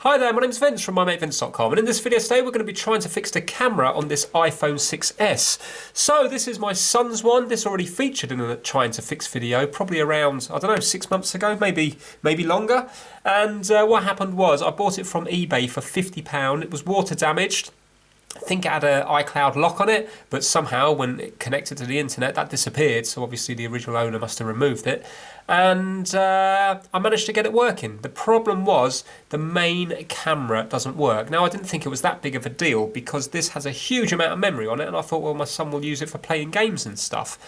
Hi there, my name's Vince from mymatevince.com, and in this video today we're going to be trying to fix the camera on this iPhone 6s. So this is my son's one. This already featured in a trying to fix video probably around, I don't know, 6 months ago, maybe longer. And what happened was I bought it from eBay for £50. It was water damaged. I think it had an iCloud lock on it, but somehow when it connected to the internet that disappeared, so obviously the original owner must have removed it. And I managed to get it working. The problem was the main camera doesn't work. Now I didn't think it was that big of a deal because this has a huge amount of memory on it, and I thought, well, my son will use it for playing games and stuff.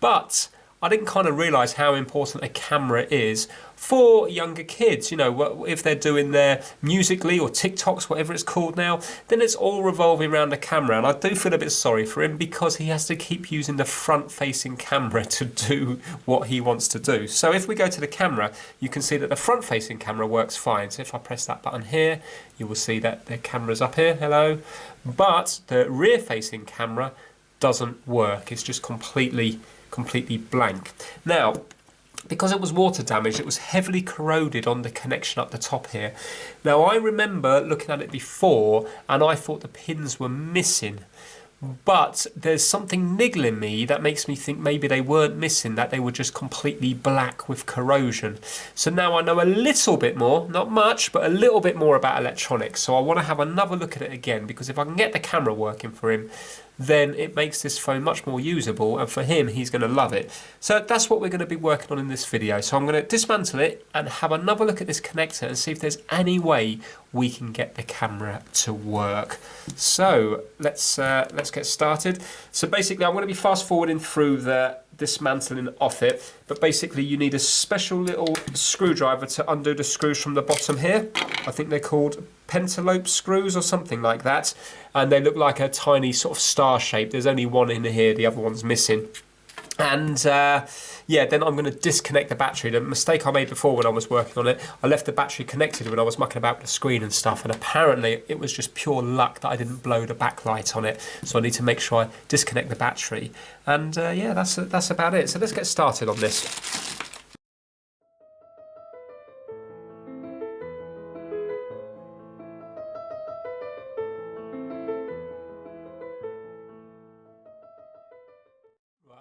But I didn't kind of realise how important a camera is for younger kids. You know, if they're doing their Musical.ly or TikToks, whatever it's called now, then it's all revolving around the camera. And I do feel a bit sorry for him because he has to keep using the front-facing camera to do what he wants to do. So if we go to the camera, you can see that the front-facing camera works fine. So if I press that button here, you will see that the camera's up here, hello. But the rear-facing camera doesn't work. It's just completely blank. Now, because it was water damaged, it was heavily corroded on the connection up the top here. Now, I remember looking at it before and I thought the pins were missing, but there's something niggling me that makes me think maybe they weren't missing, that they were just completely black with corrosion. So now I know a little bit more, not much, but a little bit more about electronics. So I want to have another look at it again, because if I can get the camera working for him, then it makes this phone much more usable, and for him, he's going to love it. So that's what we're going to be working on in this video. So I'm going to dismantle it and have another look at this connector and see if there's any way we can get the camera to work. So let's get started. So basically, I'm going to be fast forwarding through the dismantling off it, but basically you need a special little screwdriver to undo the screws from the bottom here. I think they're called pentalope screws or something like that, and they look like a tiny sort of star shape. There's only one in here, the other one's missing. And yeah, then I'm going to disconnect the battery. The mistake I made before when I was working on it, I left the battery connected when I was mucking about with the screen and stuff, and apparently it was just pure luck that I didn't blow the backlight on it. So I need to make sure I disconnect the battery. And yeah, that's about it. So let's get started on this.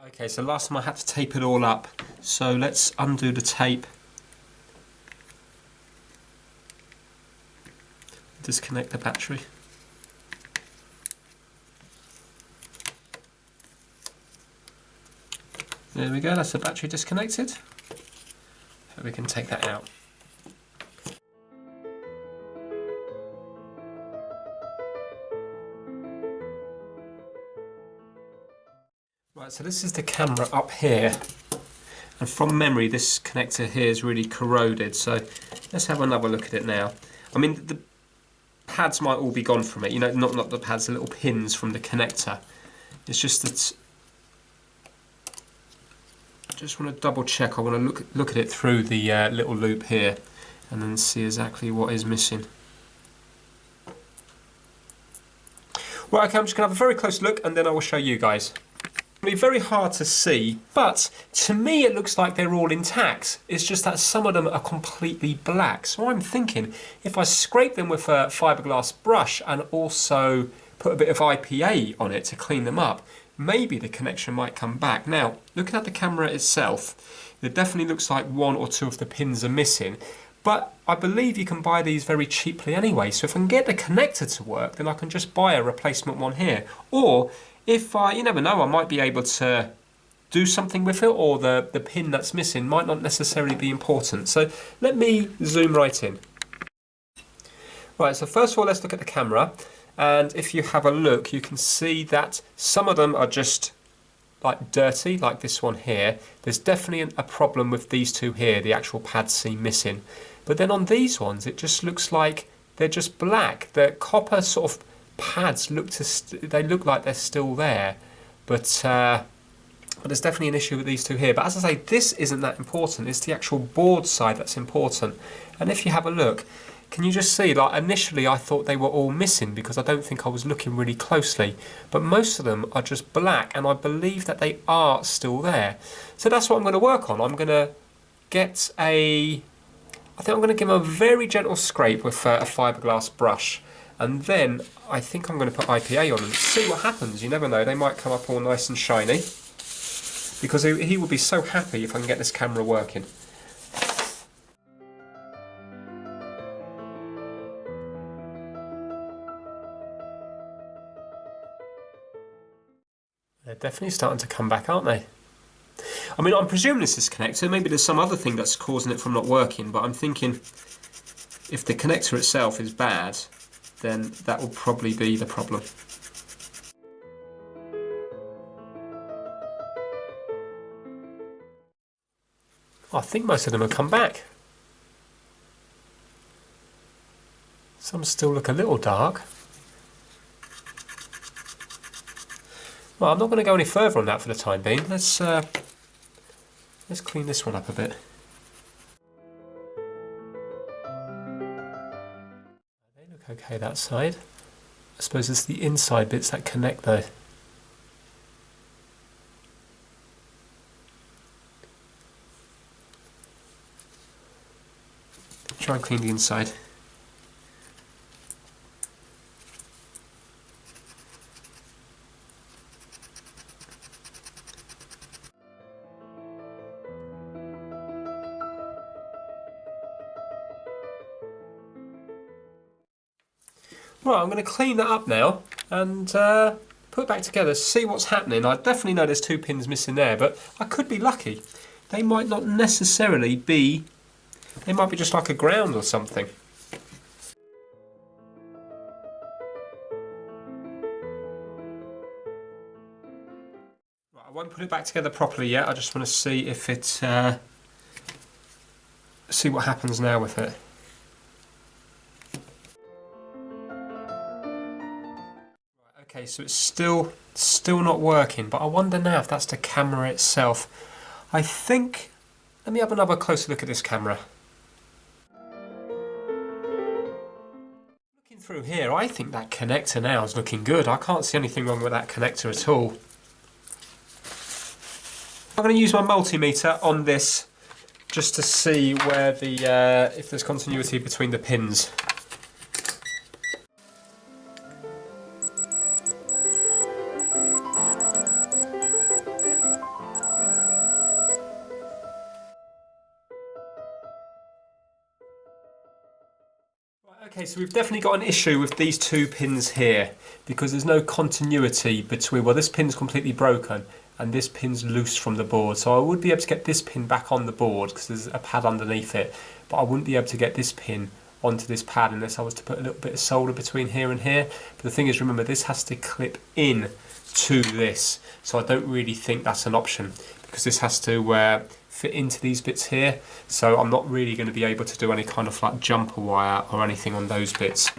Okay, so last time I had to tape it all up, so let's undo the tape. Disconnect the battery. There we go, that's the battery disconnected. So we can take that out. Right, so this is the camera up here, and from memory this connector here is really corroded, so let's have another look at it now. I mean, the pads might all be gone from it, you know, not the pads, the little pins from the connector. It's just that I just want to double check. I want to look at it through the little loop here and then see exactly what is missing. Right, okay, I'm just going to have a very close look and then I will show you guys. Be very hard to see, but to me it looks like they're all intact. It's just that some of them are completely black. So I'm thinking if I scrape them with a fiberglass brush and also put a bit of IPA on it to clean them up, maybe the connection might come back. Now, looking at the camera itself, it definitely looks like one or two of the pins are missing, but I believe you can buy these very cheaply anyway. So if I can get the connector to work, then I can just buy a replacement one here. Or if you never know, I might be able to do something with it, or the pin that's missing might not necessarily be important. So let me zoom right in. Right, so first of all, let's look at the camera. And if you have a look, you can see that some of them are just like dirty, like this one here. There's definitely a problem with these two here. The actual pads seem missing. But then on these ones, it just looks like they're just black. The copper sort of pads look like they're still there, but there's definitely an issue with these two here. But as I say, this isn't that important. It's the actual board side that's important. And if you have a look, can you just see, like initially I thought they were all missing because I don't think I was looking really closely, but most of them are just black, and I believe that they are still there. So that's what I'm going to work on. I'm going to get a I think I'm going to give them a very gentle scrape with a fiberglass brush. And then I think I'm going to put IPA on them. See what happens. You never know. They might come up all nice and shiny. Because he will be so happy if I can get this camera working. They're definitely starting to come back, aren't they? I mean, I'm presuming this is connector. Maybe there's some other thing that's causing it from not working, but I'm thinking if the connector itself is bad, then that will probably be the problem. I think most of them have come back. Some still look a little dark. Well, I'm not going to go any further on that for the time being. Let's clean this one up a bit. They look okay that side. I suppose it's the inside bits that connect though. Try and clean the inside. Right, I'm going to clean that up now and put it back together, see what's happening. I definitely know there's 2 pins missing there, but I could be lucky. They might not necessarily be, they might be just like a ground or something. Right, I won't put it back together properly yet. I just want to see if it, see what happens now with it. Okay, so it's still not working, but I wonder now if that's the camera itself. I think, let me have another closer look at this camera. Looking through here, I think that connector now is looking good. I can't see anything wrong with that connector at all. I'm going to use my multimeter on this just to see where the if there's continuity between the pins. Okay, so we've definitely got an issue with these 2 pins here because there's no continuity between, well, this pin's completely broken and this pin's loose from the board. So I would be able to get this pin back on the board because there's a pad underneath it, but I wouldn't be able to get this pin onto this pad unless I was to put a little bit of solder between here and here. But the thing is, remember, this has to clip in to this, so I don't really think that's an option because this has to fit into these bits here, so I'm not really going to be able to do any kind of like jumper wire or anything on those bits.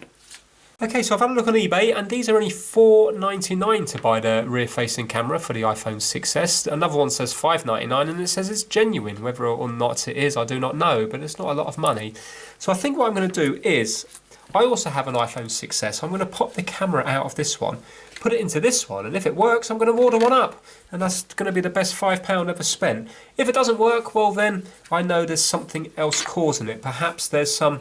Okay, so I've had a look on eBay and these are only $4.99 to buy the rear facing camera for the iPhone 6s. Another one says $5.99 and it says it's genuine. Whether or not it is, I do not know, but it's not a lot of money. So I think what I'm going to do is, I also have an iPhone 6s. I'm going to pop the camera out of this one, put it into this one, and if it works, I'm going to order one up. And that's going to be the best £5 ever spent. If it doesn't work, well then, I know there's something else causing it. Perhaps there's some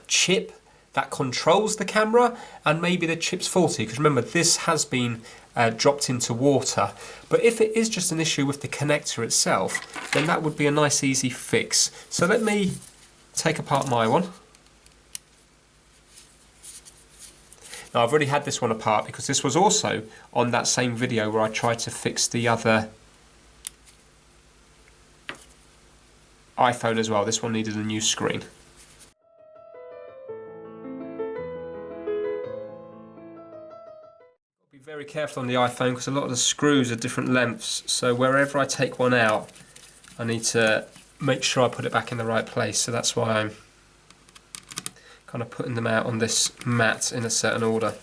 chip that controls the camera, and maybe the chip's faulty, because remember, this has been dropped into water. But if it is just an issue with the connector itself, then that would be a nice easy fix. So let me take apart my one. Now I've already had this one apart because this was also on that same video where I tried to fix the other iPhone as well. This one needed a new screen. Be very careful on the iPhone because a lot of the screws are different lengths, so wherever I take one out I need to make sure I put it back in the right place, so that's why I'm kind of putting them out on this mat in a certain order.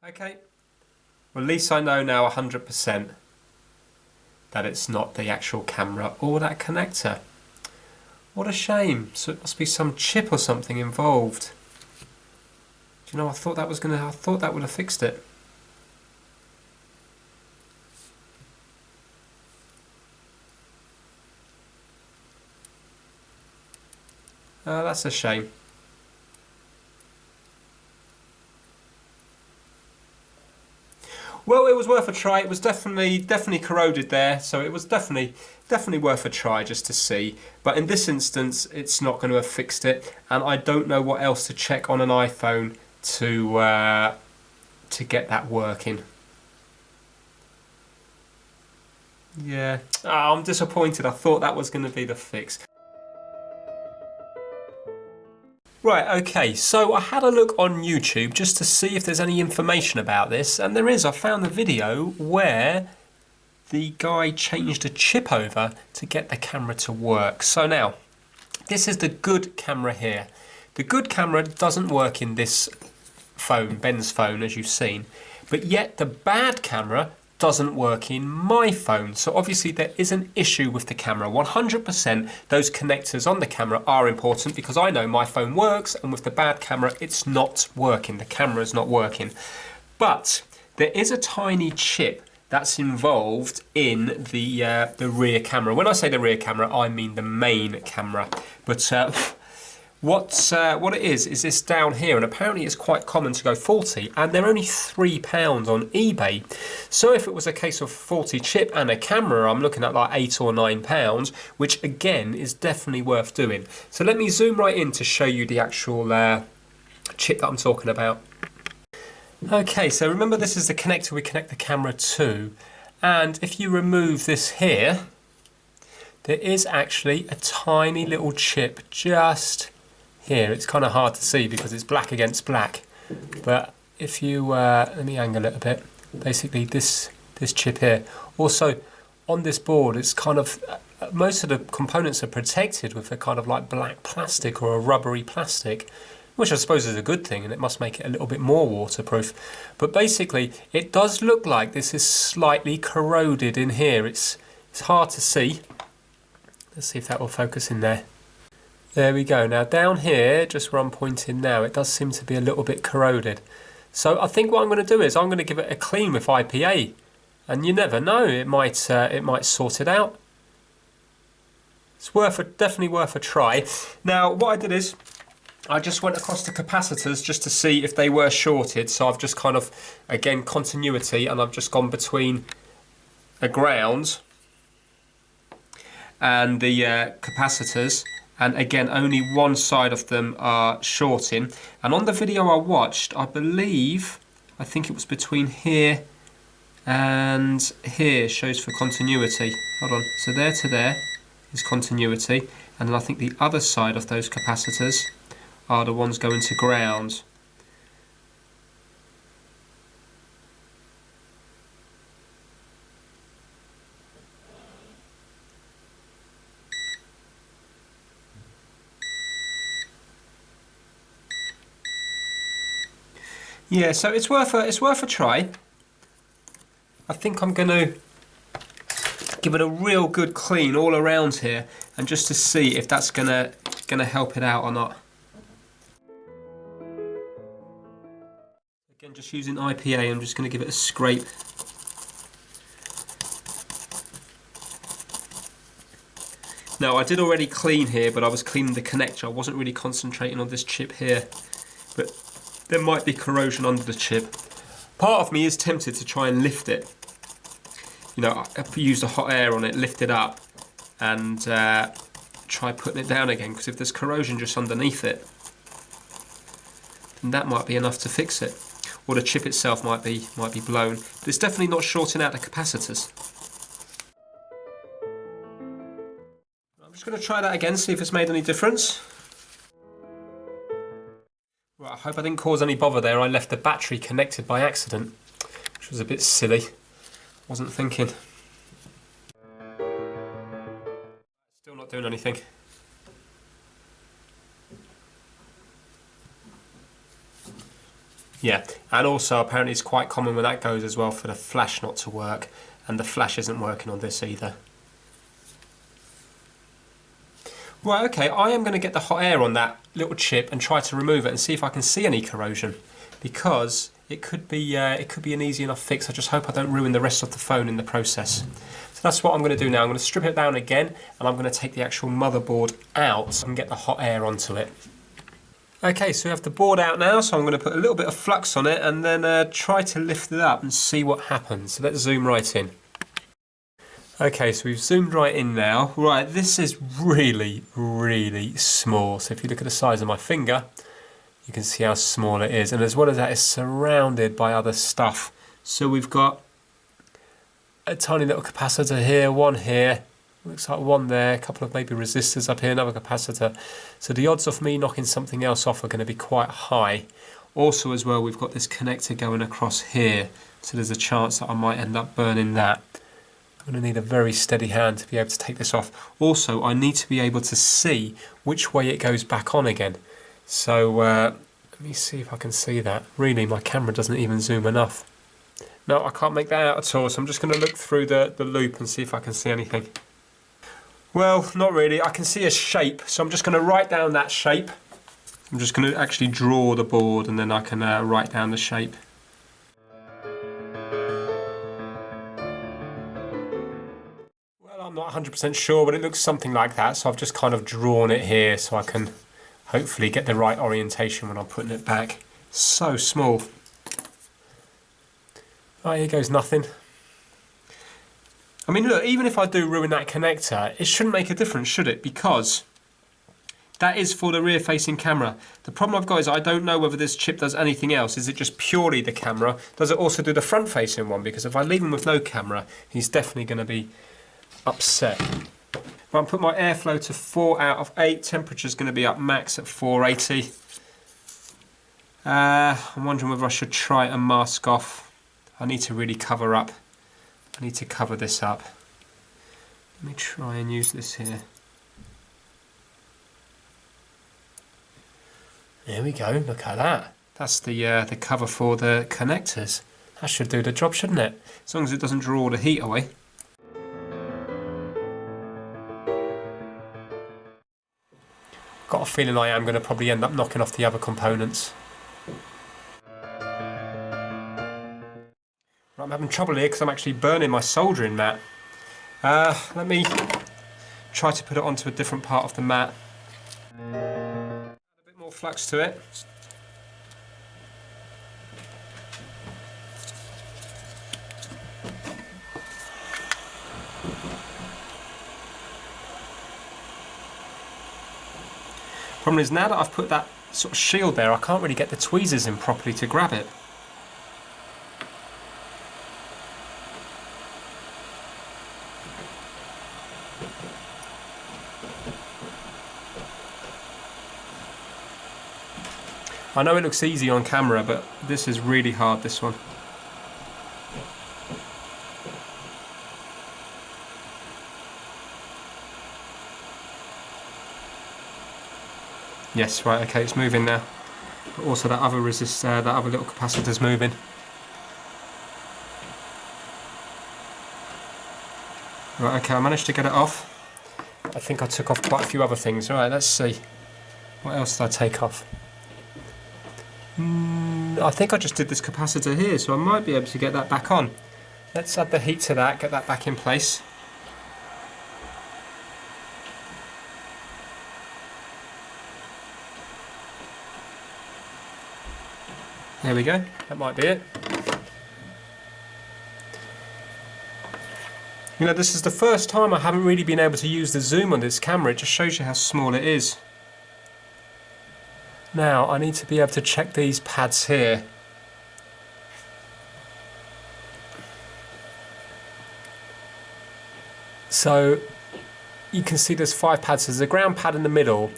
Okay, well at least I know now 100% that it's not the actual camera or that connector. What a shame, so it must be some chip or something involved. Do you know, I thought that would have fixed it. That's a shame. Well, it was worth a try. It was definitely corroded there, so it was definitely worth a try just to see. But in this instance, it's not going to have fixed it, and I don't know what else to check on an iPhone to get that working. Yeah, I'm disappointed. I thought that was going to be the fix. Right, okay, so I had a look on YouTube just to see if there's any information about this, and there is. I found a video where the guy changed a chip over to get the camera to work. So now, this is the good camera here. The good camera doesn't work in this phone, Ben's phone, as you've seen, but yet the bad camera doesn't work in my phone. So obviously there is an issue with the camera. 100% those connectors on the camera are important because I know my phone works, and with the bad camera it's not working. The camera's not working. But there is a tiny chip that's involved in the rear camera. When I say the rear camera, I mean the main camera. But what it is this down here, and apparently it's quite common to go faulty, and they're only £3 on eBay. So if it was a case of faulty chip and a camera, I'm looking at like £8 or £9, which again is definitely worth doing. So let me zoom right in to show you the actual chip that I'm talking about. Okay, so remember this is the connector we connect the camera to, and if you remove this here, there is actually a tiny little chip just here. It's kind of hard to see because it's black against black, but if you let me angle it a bit, basically this chip here. Also on this board, it's kind of most of the components are protected with a kind of like black plastic or a rubbery plastic, which I suppose is a good thing, and it must make it a little bit more waterproof. But basically it does look like this is slightly corroded in here. It's hard to see. Let's see if that will focus in there. There we go. Now down here, just where I'm pointing now, it does seem to be a little bit corroded. So I think what I'm going to do is I'm going to give it a clean with IPA, and you never know, it might sort it out. It's definitely worth a try. Now what I did is I just went across the capacitors just to see if they were shorted. So I've just kind of, again, continuity, and I've just gone between a ground and the capacitors, and again only one side of them are shorting. And on the video I watched, I think it was between here and here, shows for continuity. Hold on, so there to there is continuity, and then I think the other side of those capacitors are the ones going to ground. Yeah, so it's worth a try. I think I'm going to give it a real good clean all around here, and just to see if that's gonna help it out or not. Again, just using IPA, I'm just going to give it a scrape. Now I did already clean here, but I was cleaning the connector. I wasn't really concentrating on this chip here, but there might be corrosion under the chip. Part of me is tempted to try and lift it. You know, I use the hot air on it, lift it up, and try putting it down again, because if there's corrosion just underneath it, then that might be enough to fix it. Or the chip itself might be blown. But it's definitely not shorting out the capacitors. I'm just going to try that again, see if it's made any difference. Right, I hope I didn't cause any bother there. I left the battery connected by accident, which was a bit silly. Wasn't thinking. Still not doing anything. Yeah, and also apparently it's quite common when that goes as well for the flash not to work, and the flash isn't working on this either. Right, okay, I am going to get the hot air on that little chip and try to remove it and see if I can see any corrosion. because it could be an easy enough fix. I just hope I don't ruin the rest of the phone in the process. So that's what I'm going to do now. I'm going to strip it down again, and I'm going to take the actual motherboard out and get the hot air onto it. Okay, so we have the board out now, so I'm going to put a little bit of flux on it and then try to lift it up and see what happens. So let's zoom right in. Okay, so we've zoomed right in now. Right, this is really, really small. So if you look at the size of my finger, you can see how small it is. And as well as that, it's surrounded by other stuff. So we've got a tiny little capacitor here, one here. Looks like one there, a couple of maybe resistors up here, another capacitor. So the odds of me knocking something else off are going to be quite high. Also as well, we've got this connector going across here. So there's a chance that I might end up burning that. I'm going to need a very steady hand to be able to take this off. Also, I need to be able to see which way it goes back on again. So let me see if I can see that. Really, my camera doesn't even zoom enough. No, I can't make that out at all. So I'm just going to look through the loop and see if I can see anything. Well, not really. I can see a shape. So I'm just going to write down that shape. I'm just going to actually draw the board and then I can write down the shape. I'm not 100% sure, but it looks something like that. So I've just kind of drawn it here so I can hopefully get the right orientation when I'm putting it back. So small. Oh, here goes nothing. I mean, look, even if I do ruin that connector, it shouldn't make a difference, should it? Because that is for the rear-facing camera. The problem I've got is I don't know whether this chip does anything else. Is it just purely the camera? Does it also do the front-facing one? Because if I leave him with no camera, he's definitely going to be upset. If I put my airflow to 4 out of 8, temperature's going to be up max at 480. I'm wondering whether I should try and mask off. I need to really cover up. I need to cover this up. Let me try and use this here. There we go, look at that. That's the cover for the connectors. That should do the job, shouldn't it? As long as it doesn't draw all the heat away. Got a feeling I am going to probably end up knocking off the other components. Right, I'm having trouble here because I'm actually burning my soldering mat. Let me try to put it onto a different part of the mat. A bit more flux to it. Problem is, now that I've put that sort of shield there, I can't really get the tweezers in properly to grab it. I know it looks easy on camera, but this is really hard, this one. Yes, right, okay, it's moving now. But also that other resistor, that other little capacitor's moving. Right, okay, I managed to get it off. I think I took off quite a few other things. Right, let's see. What else did I take off? I think I just did this capacitor here, so I might be able to get that back on. Let's add the heat to that, get that back in place. There we go, that might be it. You know, this is the first time I haven't really been able to use the zoom on this camera. It just shows you how small it is. Now, I need to be able to check these pads here. So, you can see there's 5 pads. There's a ground pad in the middle,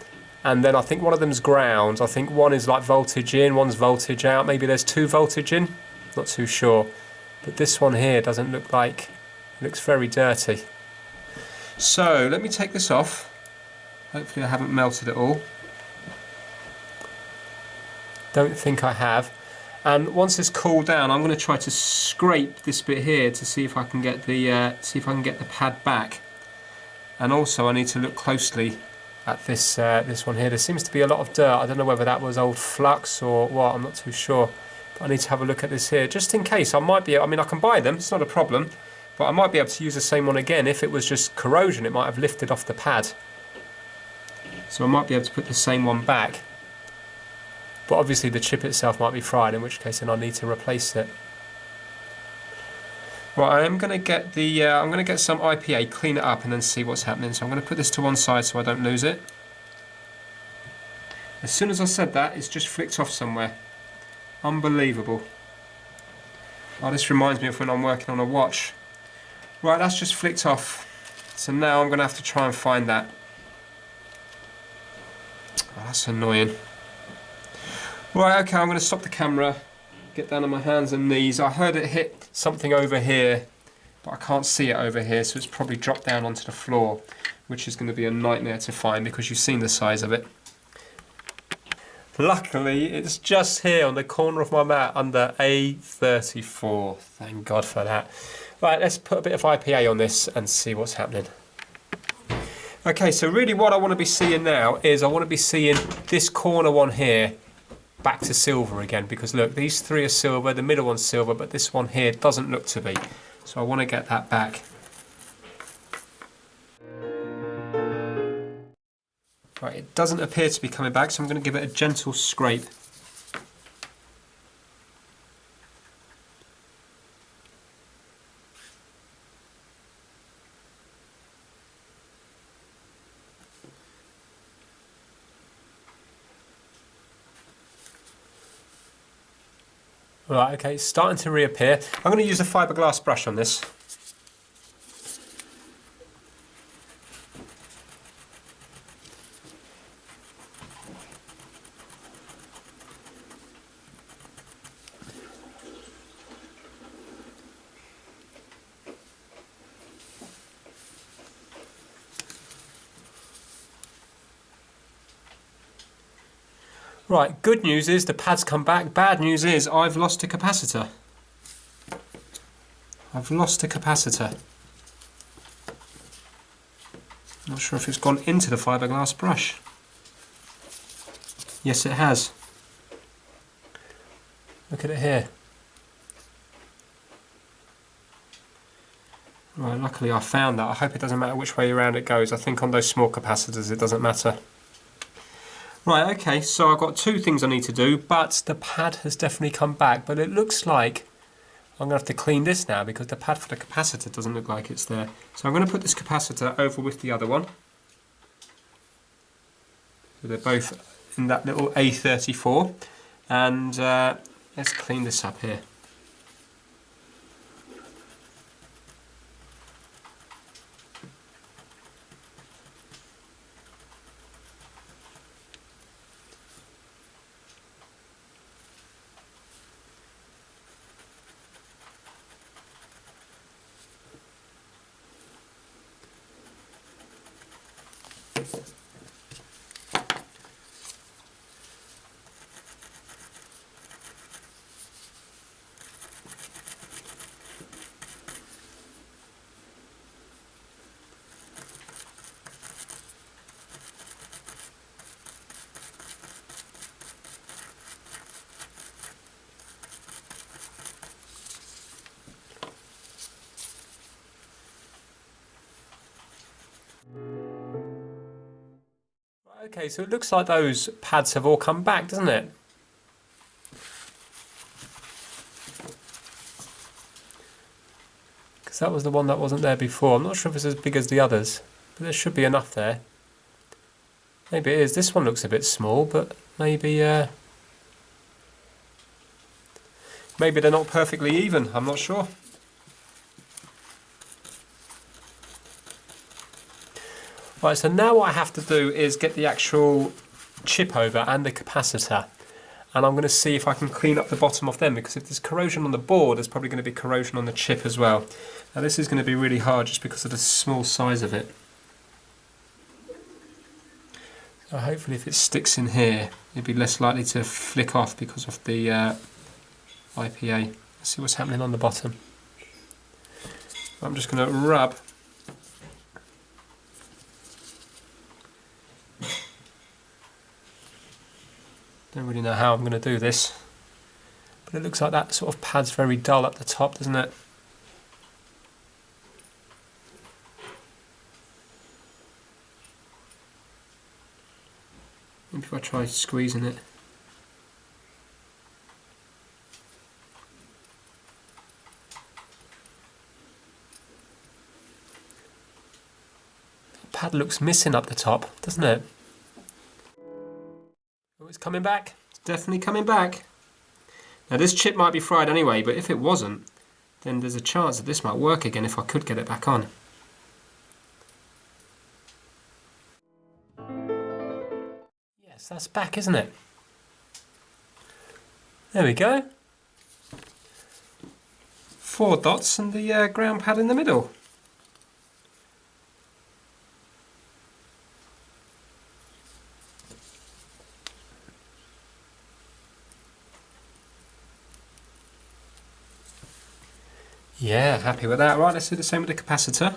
and then I think one of them's ground. I think one is like voltage in, one's voltage out. Maybe there's 2 voltage in, not too sure. But this one here doesn't look like, it looks very dirty. So let me take this off. Hopefully I haven't melted it all. Don't think I have. And once it's cooled down, I'm going to try to scrape this bit here to see if I can get the the pad back. And also I need to look closely at this one here. There seems to be a lot of dirt. I don't know whether that was old flux or what, I'm not too sure. But I need to have a look at this here, just in case. I might be, I mean, I can buy them, it's not a problem. But I might be able to use the same one again. If it was just corrosion, it might have lifted off the pad. So I might be able to put the same one back. But obviously the chip itself might be fried, in which case then I need to replace it. Right, I am going to get the, I'm going to get some IPA, clean it up and then see what's happening. So I'm going to put this to one side so I don't lose it. As soon as I said that, it's just flicked off somewhere. Unbelievable. Oh, this reminds me of when I'm working on a watch. Right, that's just flicked off. So now I'm going to have to try and find that. Oh, that's annoying. Right, okay, I'm going to stop the camera. Get down on my hands and knees. I heard it hit something over here, but I can't see it over here, so it's probably dropped down onto the floor, which is going to be a nightmare to find because you've seen the size of it. Luckily, it's just here on the corner of my mat under A34. Thank God for that. Right, let's put a bit of IPA on this and see what's happening. Okay, so really what I want to be seeing now is I want to be seeing this corner one here back to silver again, because look, these three are silver, the middle one's silver, but this one here doesn't look to be. So I want to get that back. Right, it doesn't appear to be coming back, so I'm going to give it a gentle scrape. Right, okay, it's starting to reappear. I'm going to use a fiberglass brush on this. Right, good news is the pad's come back. Bad news is I've lost a capacitor. I've lost a capacitor. Not sure if it's gone into the fiberglass brush. Yes, it has. Look at it here. Right, luckily I found that. I hope it doesn't matter which way around it goes. I think on those small capacitors it doesn't matter. Right, okay, so I've got two things I need to do, but the pad has definitely come back, but it looks like I'm going to have to clean this now because the pad for the capacitor doesn't look like it's there. So I'm going to put this capacitor over with the other one. So they're both in that little A34, and let's clean this up here. Okay, so it looks like those pads have all come back, doesn't it? Because that was the one that wasn't there before. I'm not sure if it's as big as the others, but there should be enough there. Maybe it is. This one looks a bit small, but maybe maybe they're not perfectly even. I'm not sure. Right, so now what I have to do is get the actual chip over and the capacitor, and I'm going to see if I can clean up the bottom of them, because if there's corrosion on the board, there's probably going to be corrosion on the chip as well. Now this is going to be really hard just because of the small size of it. So hopefully if it sticks in here, it'd be less likely to flick off because of the IPA. Let's see what's happening on the bottom. I'm just going to rub . Don't really know how I'm going to do this, But it looks like that sort of pad's very dull at the top, doesn't it? Maybe if I try squeezing it. The pad looks missing up the top, doesn't it? Oh, it's coming back. It's definitely coming back. Now this chip might be fried anyway, but if it wasn't, then there's a chance that this might work again if I could get it back on. Yes, that's back, isn't it? There we go. 4 dots and the ground pad in the middle. Yeah, happy with that. Right, let's do the same with the capacitor.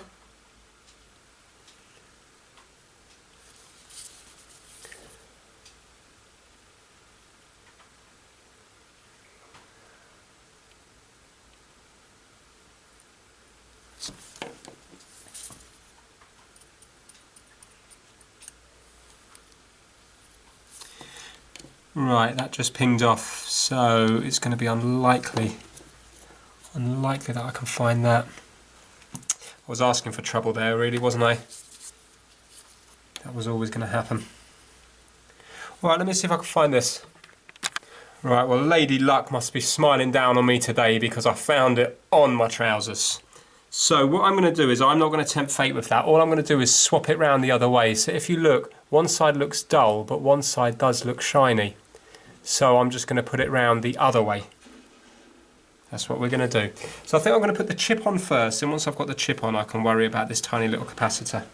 Right, that just pinged off, so it's going to be unlikely that I can find that. I was asking for trouble there, really, wasn't I? That was always going to happen. Right, let me see if I can find this. Right, well, Lady Luck must be smiling down on me today because I found it on my trousers. So what I'm going to do is I'm not going to tempt fate with that. All I'm going to do is swap it round the other way. So if you look, one side looks dull, but one side does look shiny. So I'm just going to put it round the other way. That's what we're going to do. So I think I'm going to put the chip on first, and once I've got the chip on, I can worry about this tiny little capacitor.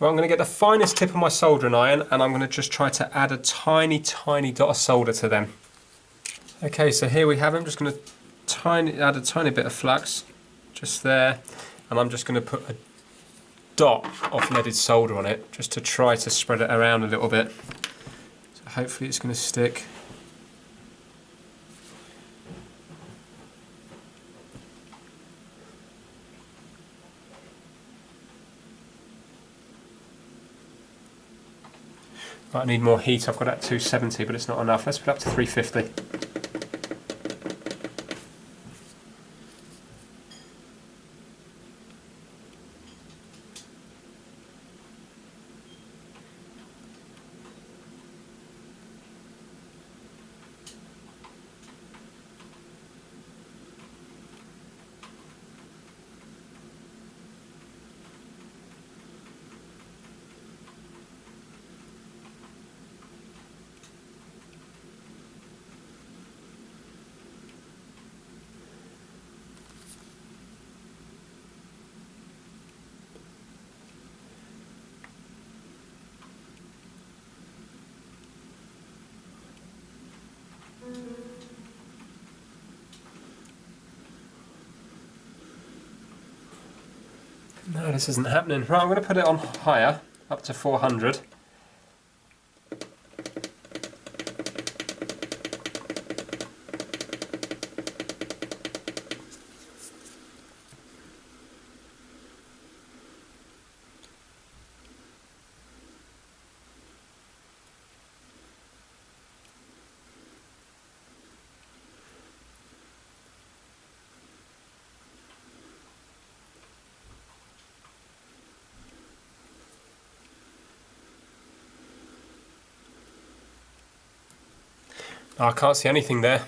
Well, I'm going to get the finest tip of my soldering iron, and I'm going to just try to add a tiny, tiny dot of solder to them. Okay, so here we have it. I'm just going to add a tiny bit of flux, just there, and I'm just going to put a dot of leaded solder on it, just to try to spread it around a little bit. So hopefully it's going to stick. I need more heat. I've got at 270, but it's not enough. Let's put it up to 350. No, this isn't happening. Right, I'm going to put it on higher, up to 400. Oh, I can't see anything there.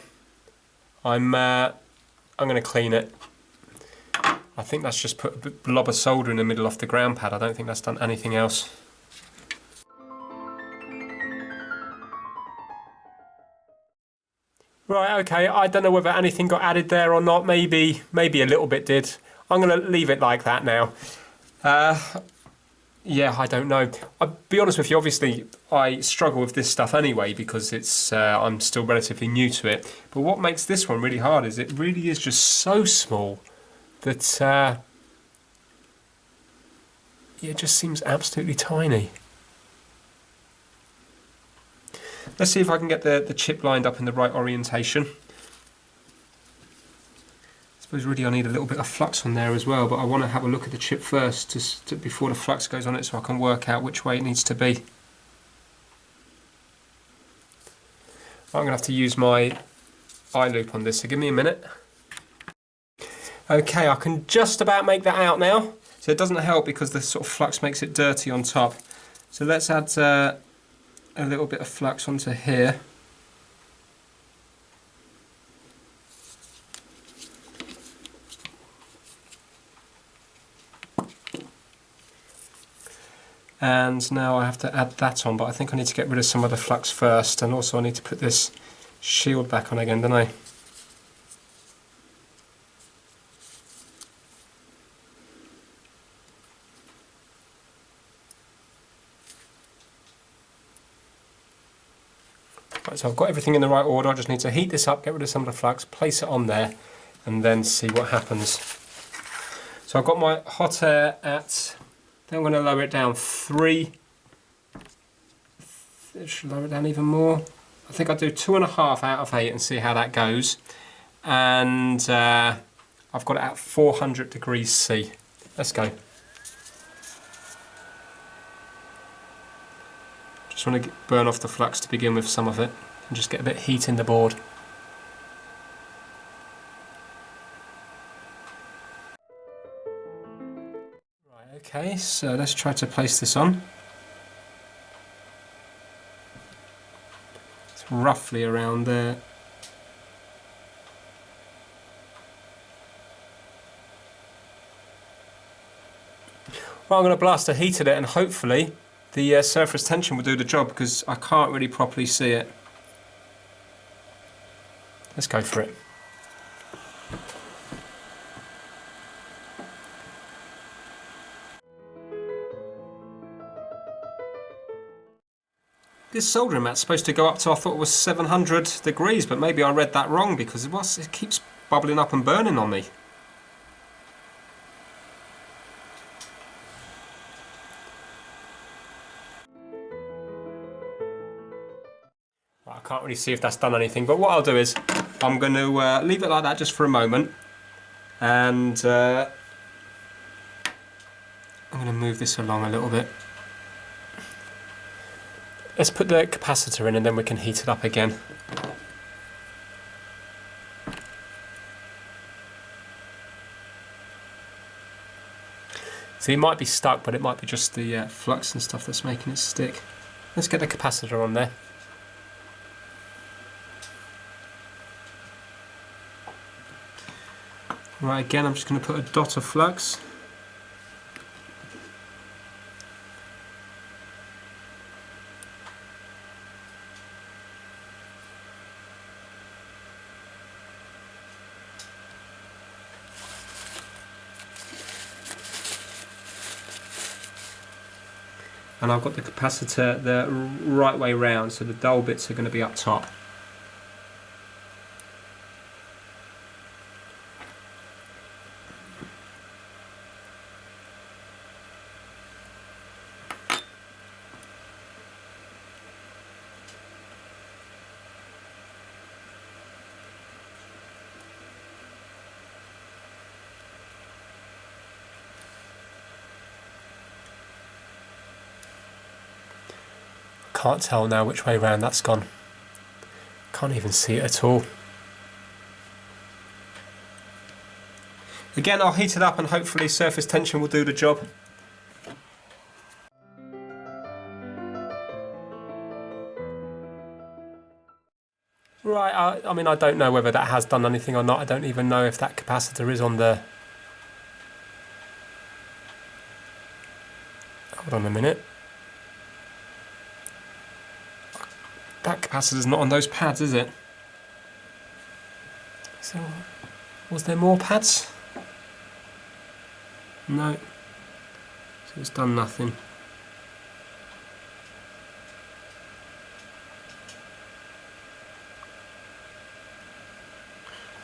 I'm going to clean it. I think that's just put a blob of solder in the middle off the ground pad. I don't think that's done anything else. Right, okay, I don't know whether anything got added there or not. Maybe a little bit did. I'm going to leave it like that now. Yeah, I don't know. I'll be honest with you, obviously I struggle with this stuff anyway because it's I'm still relatively new to it. But what makes this one really hard is it really is just so small that it just seems absolutely tiny. Let's see if I can get the chip lined up in the right orientation. suppose really I need a little bit of flux on there as well, but I want to have a look at the chip first before the flux goes on it, so I can work out which way it needs to be. I'm going to have to use my eye loop on this, so give me a minute. Okay, I can just about make that out now. So it doesn't help because the sort of flux makes it dirty on top. So let's add a little bit of flux onto here. And now I have to add that on, but I think I need to get rid of some of the flux first, and also I need to put this shield back on again, don't I? Right, so I've got everything in the right order. I just need to heat this up, get rid of some of the flux, place it on there, and then see what happens. So I've got my hot air at, then I'm going to lower it down 3. Should lower it down even more. I think I'll do 2.5 out of 8 and see how that goes. And I've got it at 400 degrees C. Let's go. Just want to burn off the flux to begin with, some of it, and just get a bit of heat in the board. Right, okay, so let's try to place this on. It's roughly around there. Well, I'm going to blast a heat at it, and hopefully the surface tension will do the job, because I can't really properly see it. Let's go for it. This soldering mat's supposed to go up to, I thought it was 700 degrees, but maybe I read that wrong, because it keeps bubbling up and burning on me. I can't really see if that's done anything, but what I'll do is I'm going to leave it like that just for a moment, and I'm going to move this along a little bit. Let's put the capacitor in and then we can heat it up again. See, it might be stuck, but it might be just the flux and stuff that's making it stick. Let's get the capacitor on there. Right, again, I'm just going to put a dot of flux. And I've got the capacitor the right way round, so the dull bits are going to be up top. Can't tell now which way round that's gone. Can't even see it at all. Again, I'll heat it up and hopefully surface tension will do the job. Right, I mean, I don't know whether that has done anything or not. I don't even know if that capacitor is on the... Hold on a minute. That capacitor's not on those pads, is it? So, was there more pads? No. So it's done nothing.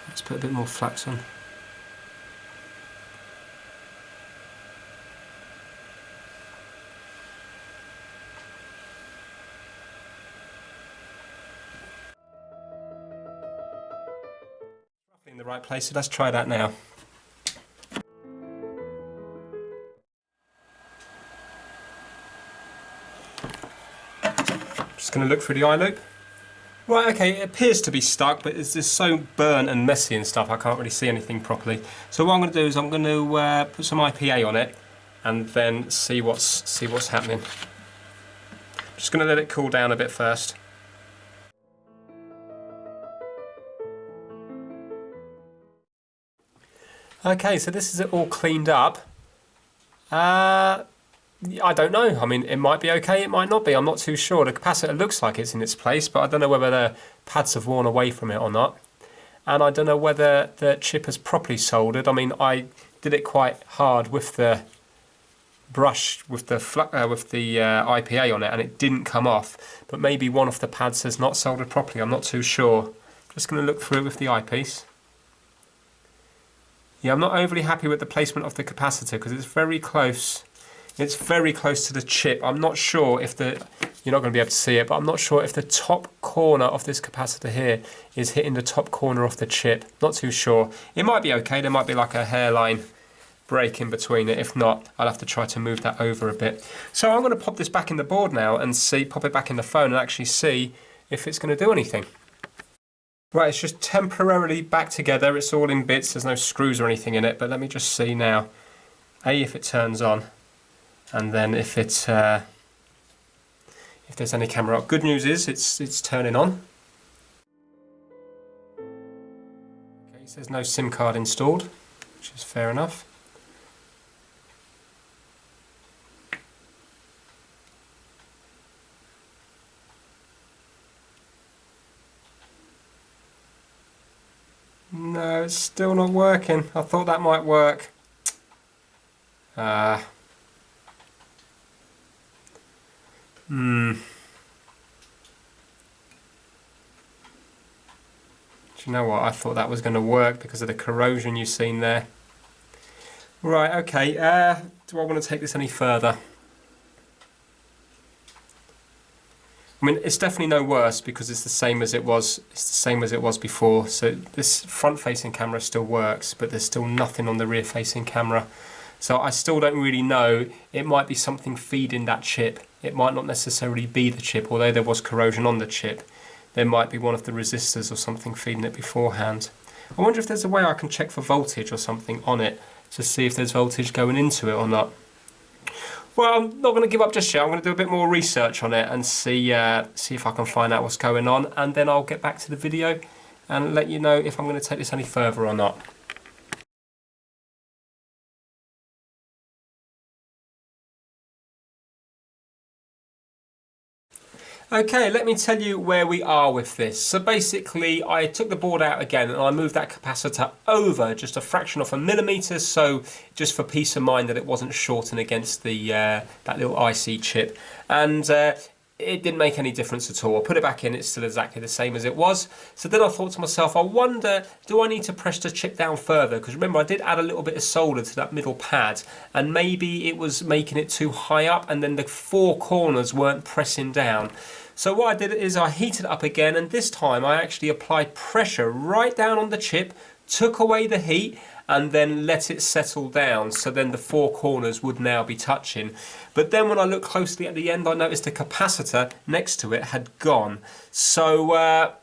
Let's put a bit more flux on. In the right place, so let's try that now. Just going to look through the eye loop. Right, okay, it appears to be stuck, but it's just so burnt and messy and stuff, I can't really see anything properly. So what I'm going to do is I'm going to put some IPA on it and then see what's happening. Just going to let it cool down a bit first. Okay, so this is it all cleaned up. I don't know. I mean, it might be okay, it might not be. I'm not too sure. The capacitor looks like it's in its place, but I don't know whether the pads have worn away from it or not. And I don't know whether the chip is properly soldered. I mean, I did it quite hard with the brush, with the IPA on it, and it didn't come off. But maybe one of the pads has not soldered properly. I'm not too sure. Just going to look through it with the eyepiece. Yeah, I'm not overly happy with the placement of the capacitor because it's very close. It's very close to the chip. I'm not sure if you're not going to be able to see it, but I'm not sure if the top corner of this capacitor here is hitting the top corner of the chip. Not too sure. It might be okay. There might be like a hairline break in between it. If not, I'll have to try to move that over a bit. So I'm going to pop this back in the board now and pop it back in the phone and actually see if it's going to do anything. Right, it's just temporarily back together. It's all in bits. There's no screws or anything in it, but let me just see now. If it turns on. And then if there's any camera up. Good news is it's turning on. Okay, so there's no SIM card installed, which is fair enough. No, it's still not working. I thought that might work. Do you know what? I thought that was going to work because of the corrosion you've seen there. Right, okay. Do I want to take this any further? I mean, it's definitely no worse because it's the same as it was. It's the same as it was before. So this front-facing camera still works, but there's still nothing on the rear-facing camera. So I still don't really know. It might be something feeding that chip. It might not necessarily be the chip, although there was corrosion on the chip. There might be one of the resistors or something feeding it beforehand. I wonder if there's a way I can check for voltage or something on it to see if there's voltage going into it or not. Well, I'm not going to give up just yet. I'm going to do a bit more research on it and see if I can find out what's going on, and then I'll get back to the video and let you know if I'm going to take this any further or not. Okay, let me tell you where we are with this. So basically, I took the board out again and I moved that capacitor over just a fraction of a millimetre, so just for peace of mind that it wasn't shorting against the that little IC chip. And it didn't make any difference at all. I put it back in, it's still exactly the same as it was. So then I thought to myself, I wonder, do I need to press the chip down further? Because remember, I did add a little bit of solder to that middle pad, and maybe it was making it too high up, and then the four corners weren't pressing down. So what I did is I heated it up again, and this time I actually applied pressure right down on the chip, took away the heat, and then let it settle down, so then the four corners would now be touching. But then when I looked closely at the end, I noticed the capacitor next to it had gone. So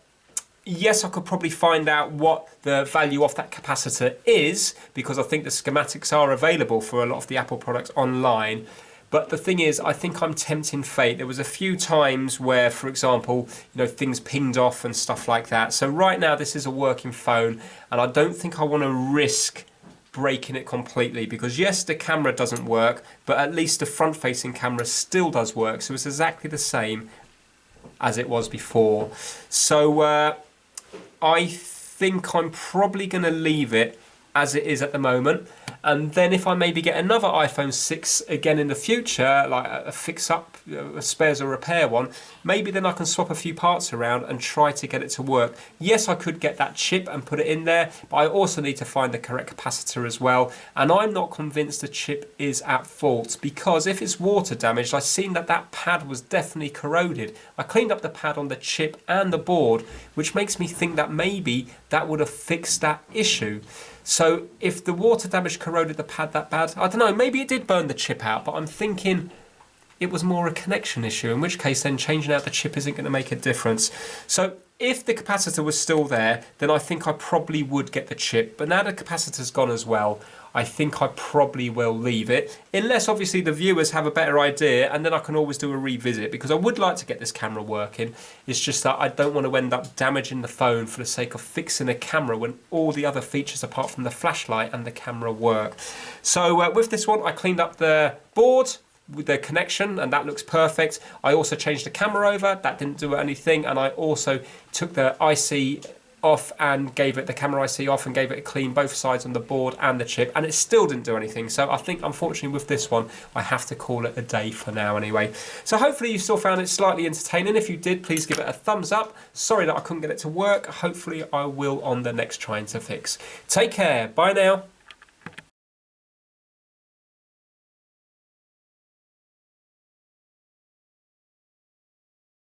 yes, I could probably find out what the value of that capacitor is, because I think the schematics are available for a lot of the Apple products online. But the thing is, I think I'm tempting fate. There was a few times where, for example, things pinged off and stuff like that. So right now this is a working phone, and I don't think I want to risk breaking it completely, because yes, the camera doesn't work, but at least the front-facing camera still does work. So it's exactly the same as it was before. So I think I'm probably going to leave it as it is at the moment. And then if I maybe get another iPhone 6 again in the future, like a fix up, a spares or repair one, maybe then I can swap a few parts around and try to get it to work. Yes, I could get that chip and put it in there, but I also need to find the correct capacitor as well. And I'm not convinced the chip is at fault, because if it's water damaged, I've seen that that pad was definitely corroded. I cleaned up the pad on the chip and the board, which makes me think that maybe that would have fixed that issue. So if the water damage corroded the pad that bad, I don't know, maybe it did burn the chip out, but I'm thinking it was more a connection issue, in which case then changing out the chip isn't going to make a difference. So if the capacitor was still there, then I think I probably would get the chip. But now the capacitor's gone as well, I think I probably will leave it, unless obviously the viewers have a better idea, and then I can always do a revisit, because I would like to get this camera working. It's just that I don't want to end up damaging the phone for the sake of fixing a camera when all the other features apart from the flashlight and the camera work. So with this one, I cleaned up the board with the connection, and that looks perfect. I also changed the camera over, that didn't do anything, and I also took the IC off and gave it the camera IC off and gave it a clean, both sides on the board and the chip, and it still didn't do anything. So I think unfortunately with this one I have to call it a day for now anyway. So hopefully you still found it slightly entertaining. If you did, please give it a thumbs up. Sorry that I couldn't get it to work. Hopefully I will on the next Trying to Fix. Take care, bye now.